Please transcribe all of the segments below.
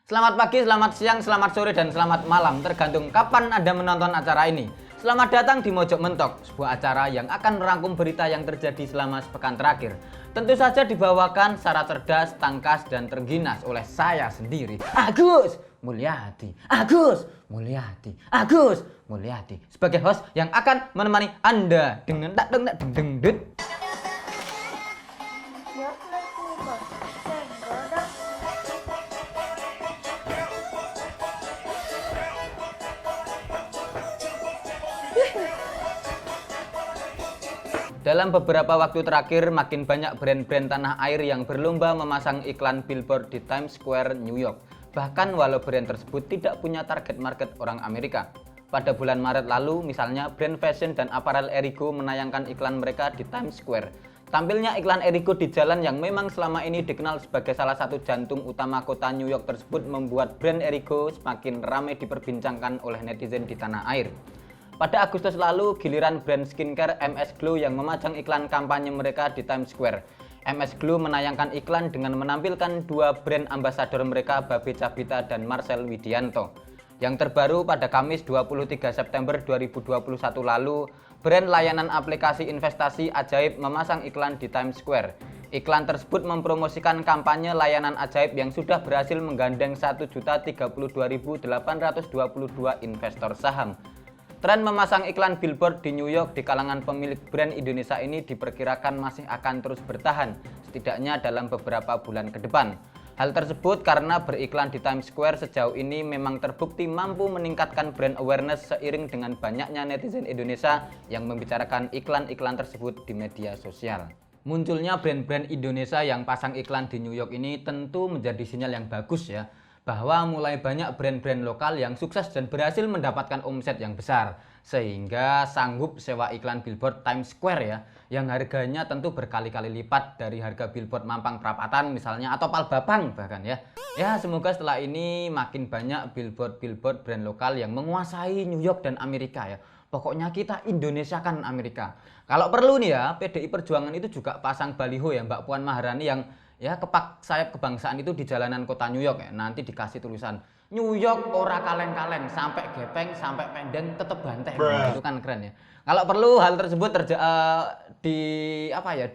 Selamat pagi, selamat siang, selamat sore, dan selamat malam, tergantung kapan Anda menonton acara ini. Selamat datang di Mojok Mentok, sebuah acara yang akan merangkum berita yang terjadi selama sepekan terakhir. Tentu saja dibawakan secara cerdas, tangkas, dan terginas oleh saya sendiri, Agus Mulyadi. Sebagai host yang akan menemani Anda dengan tak deng deng deng deng. Dalam beberapa waktu terakhir, makin banyak brand-brand tanah air yang berlomba memasang iklan billboard di Times Square, New York. Bahkan walau brand tersebut tidak punya target market orang Amerika. Pada bulan Maret lalu, misalnya brand fashion dan aparel Erigo menayangkan iklan mereka di Times Square. Tampilnya iklan Erigo di jalan yang memang selama ini dikenal sebagai salah satu jantung utama kota New York tersebut membuat brand Erigo semakin ramai diperbincangkan oleh netizen di tanah air. Pada Agustus lalu, giliran brand skincare MS Glow yang memajang iklan kampanye mereka di Times Square. MS Glow menayangkan iklan dengan menampilkan dua brand ambasador mereka, Babe Cabita dan Marcel Widianto. Yang terbaru pada Kamis 23 September 2021 lalu, brand layanan aplikasi investasi Ajaib memasang iklan di Times Square. Iklan tersebut mempromosikan kampanye layanan ajaib yang sudah berhasil menggandeng 1.032.822 investor saham. Tren memasang iklan billboard di New York di kalangan pemilik brand Indonesia ini diperkirakan masih akan terus bertahan, setidaknya dalam beberapa bulan ke depan. Hal tersebut karena beriklan di Times Square sejauh ini memang terbukti mampu meningkatkan brand awareness seiring dengan banyaknya netizen Indonesia yang membicarakan iklan-iklan tersebut di media sosial. Munculnya brand-brand Indonesia yang pasang iklan di New York ini tentu menjadi sinyal yang bagus ya, bahwa mulai banyak brand-brand lokal yang sukses dan berhasil mendapatkan omset yang besar, sehingga sanggup sewa iklan billboard Times Square ya, yang harganya tentu berkali-kali lipat dari harga billboard Mampang Perapatan misalnya, atau Palbapang bahkan ya. Ya, semoga setelah ini makin banyak billboard-billboard brand lokal yang menguasai New York dan Amerika ya. Pokoknya kita Indonesia kan Amerika. Kalau perlu nih ya, PDI Perjuangan itu juga pasang baliho ya, Mbak Puan Maharani, yang ya kepak sayap kebangsaan itu di jalanan kota New York ya. Nanti dikasih tulisan New York ora kaleng-kaleng, sampai gepeng sampai pendeng tetep banteng. Itu kan keren ya. Kalau perlu hal tersebut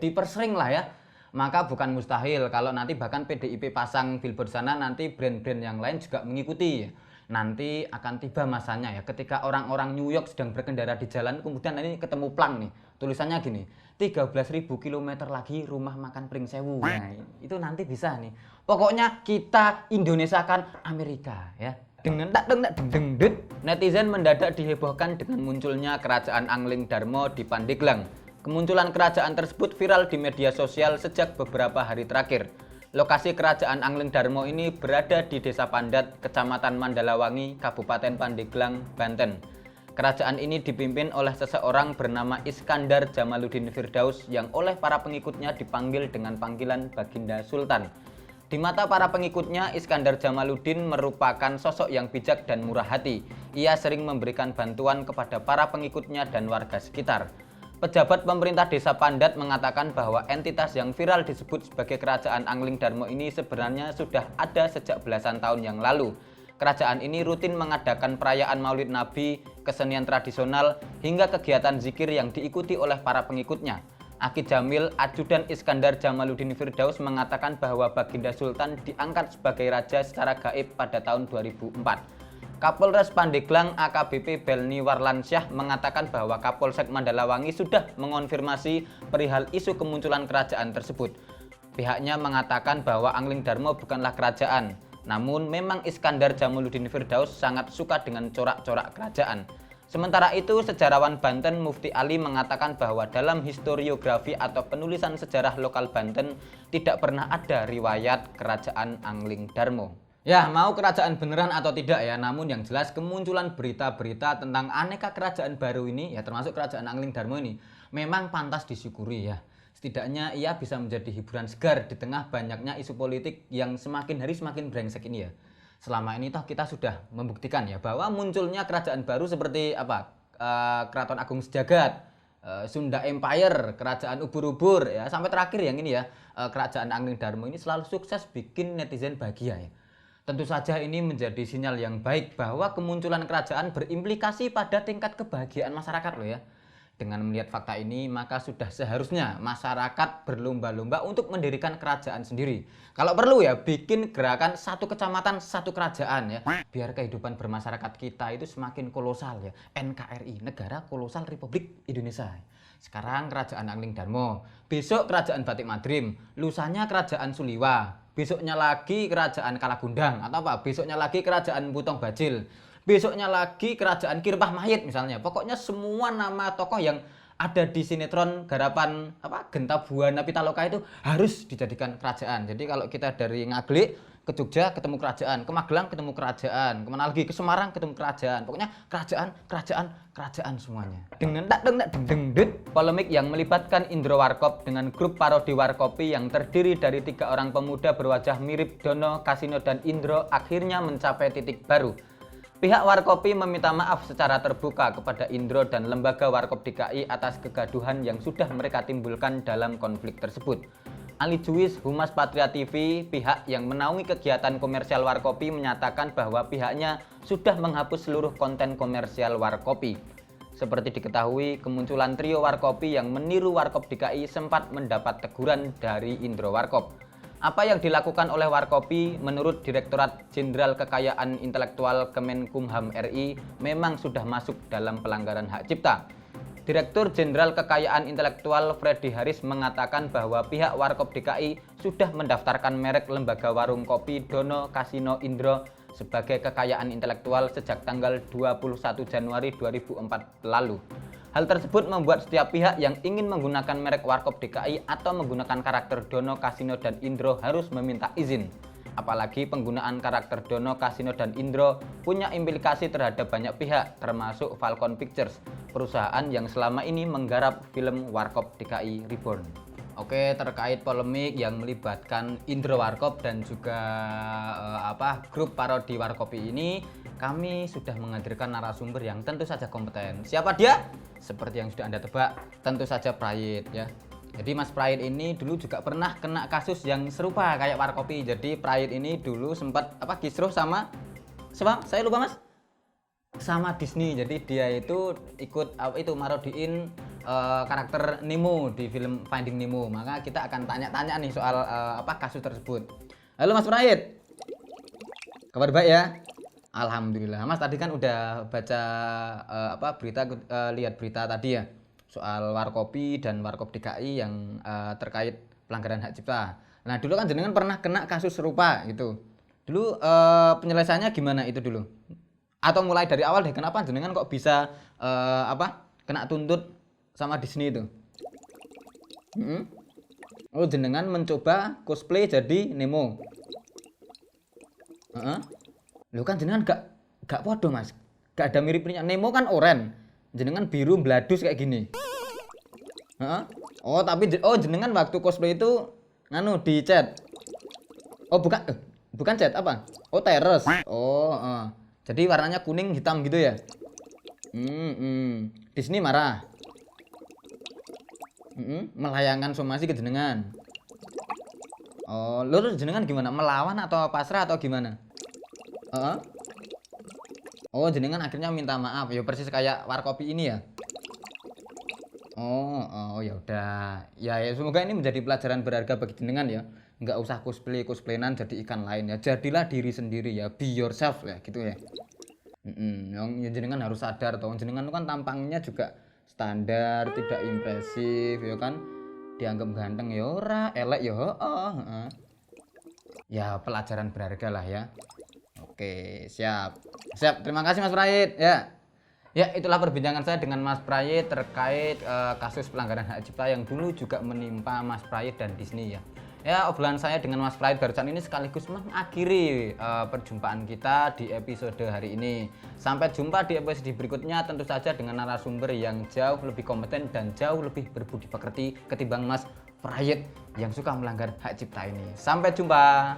dipersering lah ya. Maka bukan mustahil kalau nanti bahkan PDIP pasang billboard sana, nanti brand-brand yang lain juga mengikuti. Nanti akan tiba masanya ya, ketika orang-orang New York sedang berkendara di jalan, kemudian ini ketemu plang nih, tulisannya gini, 13.000 km lagi rumah makan Pring Sewu. Nah, itu nanti bisa nih. Pokoknya kita Indonesia kan Amerika ya. Netizen mendadak dihebohkan dengan munculnya kerajaan Angling Darmo di Pandeglang. Kemunculan kerajaan tersebut viral di media sosial sejak beberapa hari terakhir. Lokasi kerajaan Angling Darmo ini berada di Desa Pandat, Kecamatan Mandalawangi, Kabupaten Pandeglang, Banten. Kerajaan ini dipimpin oleh seseorang bernama Iskandar Jamaluddin Firdaus yang oleh para pengikutnya dipanggil dengan panggilan Baginda Sultan. Di mata para pengikutnya, Iskandar Jamaluddin merupakan sosok yang bijak dan murah hati. Ia sering memberikan bantuan kepada para pengikutnya dan warga sekitar. Pejabat pemerintah Desa Pandat mengatakan bahwa entitas yang viral disebut sebagai Kerajaan Angling Darmo ini sebenarnya sudah ada sejak belasan tahun yang lalu. Kerajaan ini rutin mengadakan perayaan Maulid Nabi, kesenian tradisional, hingga kegiatan zikir yang diikuti oleh para pengikutnya. Aki Jamil, ajudan Iskandar Jamaluddin Firdaus, mengatakan bahwa Baginda Sultan diangkat sebagai raja secara gaib pada tahun 2004. Kapolres Pandeglang AKBP Belni Warlansyah mengatakan bahwa Kapolsek Mandalawangi sudah mengonfirmasi perihal isu kemunculan kerajaan tersebut. Pihaknya mengatakan bahwa Angling Darmo bukanlah kerajaan, namun memang Iskandar Jamaluddin Firdaus sangat suka dengan corak-corak kerajaan. Sementara itu, sejarawan Banten Mufti Ali mengatakan bahwa dalam historiografi atau penulisan sejarah lokal Banten tidak pernah ada riwayat kerajaan Angling Darmo. Ya, mau kerajaan beneran atau tidak ya, namun yang jelas kemunculan berita-berita tentang aneka kerajaan baru ini, ya termasuk kerajaan Angling Darmo ini, memang pantas disyukuri ya. Setidaknya ia bisa menjadi hiburan segar di tengah banyaknya isu politik yang semakin hari semakin brengsek ini ya. Selama ini toh kita sudah membuktikan ya bahwa munculnya kerajaan baru seperti Keraton Agung Sejagat, Sunda Empire, Kerajaan Ubur-Ubur ya, sampai terakhir yang ini ya, Kerajaan Angling Darmo ini selalu sukses bikin netizen bahagia ya. Tentu saja ini menjadi sinyal yang baik bahwa kemunculan kerajaan berimplikasi pada tingkat kebahagiaan masyarakat loh ya. Dengan melihat fakta ini, maka sudah seharusnya masyarakat berlomba-lomba untuk mendirikan kerajaan sendiri. Kalau perlu ya, bikin gerakan satu kecamatan, satu kerajaan ya. Biar kehidupan bermasyarakat kita itu semakin kolosal ya. NKRI, Negara Kolosal Republik Indonesia. Sekarang Kerajaan Angling Darmo, besok Kerajaan Batik Madrim, lusanya Kerajaan Suliwa, besoknya lagi Kerajaan Kalagundang, atau apa? Besoknya lagi Kerajaan Putong Bajil. Besoknya lagi Kerajaan Kirpah Mayit misalnya. Pokoknya semua nama tokoh yang ada di sinetron garapan Genta Buana Pitaloka itu harus dijadikan kerajaan. Jadi kalau kita dari Ngaglik ke Jogja ketemu kerajaan, ke Magelang ketemu kerajaan, kemana lagi ke Semarang ketemu kerajaan. Pokoknya kerajaan semuanya. Dengan polemik yang melibatkan Indro Warkop dengan grup parodi Warkopi yang terdiri dari 3 orang pemuda berwajah mirip Dono, Kasino, dan Indro akhirnya mencapai titik baru. Pihak Warkopi meminta maaf secara terbuka kepada Indro dan Lembaga Warkop DKI atas kegaduhan yang sudah mereka timbulkan dalam konflik tersebut. Ali Juwis, Humas Patria TV, pihak yang menaungi kegiatan komersial Warkopi, menyatakan bahwa pihaknya sudah menghapus seluruh konten komersial Warkopi. Seperti diketahui, kemunculan trio Warkopi yang meniru Warkop DKI sempat mendapat teguran dari Indro Warkop. Apa yang dilakukan oleh Warkopi menurut Direktorat Jenderal Kekayaan Intelektual Kemenkumham RI memang sudah masuk dalam pelanggaran hak cipta. Direktur Jenderal Kekayaan Intelektual Freddy Haris mengatakan bahwa pihak Warkop DKI sudah mendaftarkan merek lembaga warung kopi Dono, Kasino, Indro sebagai kekayaan intelektual sejak tanggal 21 Januari 2004 lalu. Hal tersebut membuat setiap pihak yang ingin menggunakan merek Warkop DKI atau menggunakan karakter Dono, Kasino, dan Indro harus meminta izin. Apalagi penggunaan karakter Dono, Kasino, dan Indro punya implikasi terhadap banyak pihak, termasuk Falcon Pictures, perusahaan yang selama ini menggarap film Warkop DKI Reborn. Oke, terkait polemik yang melibatkan Indro Warkop dan juga grup parodi Warkopi ini, kami sudah menghadirkan narasumber yang tentu saja kompeten. Siapa dia? Seperti yang sudah Anda tebak, tentu saja Prayit ya. Jadi Mas Prayit ini dulu juga pernah kena kasus yang serupa kayak Warkopi. Jadi Prayit ini dulu sempat kisruh sama saya lupa Mas. Sama Disney. Jadi dia itu ikut marodiin karakter Nemo di film Finding Nemo. Maka kita akan tanya-tanya nih soal kasus tersebut. Halo Mas Prayit. Kabar baik ya? Alhamdulillah. Mas tadi kan udah baca lihat berita tadi ya soal Warkopi dan Warkop DKI yang terkait pelanggaran hak cipta. Nah, dulu kan jenengan pernah kena kasus serupa gitu. Dulu penyelesaiannya gimana itu dulu? Atau mulai dari awal deh, kenapa jenengan kok bisa kena tuntut sama Disney itu? Oh, jenengan mencoba cosplay jadi Nemo. Lu kan jenengan gak podo Mas, gak ada mirip-miripnya. Nemo kan oranye, jenengan biru bladus kayak gini. Oh tapi jenengan waktu cosplay itu dicat. Oh bukan cat apa? Oh teres. Jadi warnanya kuning hitam gitu ya. Disney marah. Melayangkan somasi ke jenengan. Oh lu tuh jenengan gimana? Melawan atau pasrah atau gimana? Oh jenengan akhirnya minta maaf ya, persis kayak Warkopi ini ya. Oh ya udah ya, semoga ini menjadi pelajaran berharga bagi jenengan ya. Nggak usah cosplayan jadi ikan lain ya, jadilah diri sendiri ya, be yourself ya gitu ya. Yang jenengan harus sadar toh, jenengan itu kan tampangnya juga standar, tidak impresif ya kan, dianggap ganteng ya ora, elek ya ya pelajaran berharga lah ya. Oke, siap. Terima kasih Mas Prayit ya. Ya, itulah perbincangan saya dengan Mas Prayit terkait kasus pelanggaran hak cipta yang dulu juga menimpa Mas Prayit dan Disney ya. Ya, obrolan saya dengan Mas Prayit barusan ini sekaligus mengakhiri perjumpaan kita di episode hari ini. Sampai jumpa di episode berikutnya, tentu saja dengan narasumber yang jauh lebih kompeten dan jauh lebih berbudi pekerti ketimbang Mas Prayit yang suka melanggar hak cipta ini. Sampai jumpa.